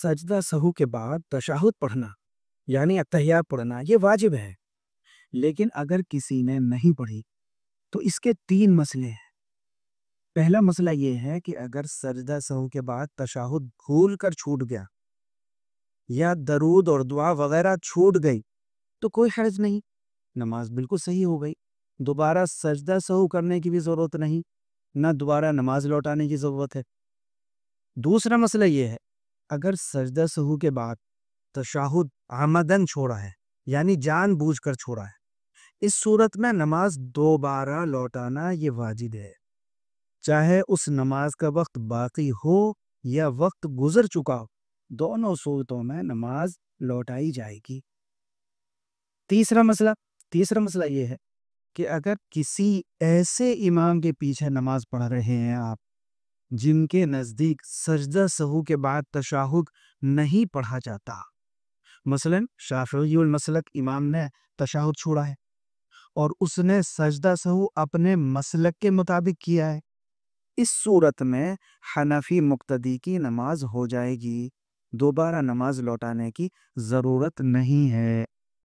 سجدہ سہو کے بعد تشہد پڑھنا یعنی اتحیات پڑھنا یہ واجب ہے، لیکن اگر کسی نے نہیں پڑھی تو اس کے 3 مسئلے ہیں۔ پہلا مسئلہ یہ ہے کہ اگر سجدہ سہو کے بعد تشہد بھول کر چھوٹ گیا یا درود اور دعا وغیرہ چھوٹ گئی تو کوئی حرج نہیں، نماز بالکل صحیح ہو گئی، دوبارہ سجدہ سہو کرنے کی بھی ضرورت نہیں، نہ دوبارہ نماز لوٹانے کی ضرورت ہے۔ دوسرا مسئلہ یہ ہے اگر سجدہ سہو کے بعد تشہد عمدن چھوڑا ہے یعنی جان بوجھ کر چھوڑا ہے، اس صورت میں نماز دوبارہ لوٹانا یہ واجب ہے، چاہے اس نماز کا وقت باقی ہو یا وقت گزر چکا ہو، دونوں صورتوں میں نماز لوٹائی جائے گی۔ تیسرا مسئلہ یہ ہے کہ اگر کسی ایسے امام کے پیچھے نماز پڑھ رہے ہیں آپ جن کے نزدیک سجدہ سہو کے بعد تشہد نہیں پڑھا جاتا، مثلا شافعی المسلک امام نے تشہد چھوڑا ہے اور اس نے سجدہ سہو اپنے مسلک کے مطابق کیا ہے، اس صورت میں حنفی مقتدی کی نماز ہو جائے گی، دوبارہ نماز لوٹانے کی ضرورت نہیں ہے۔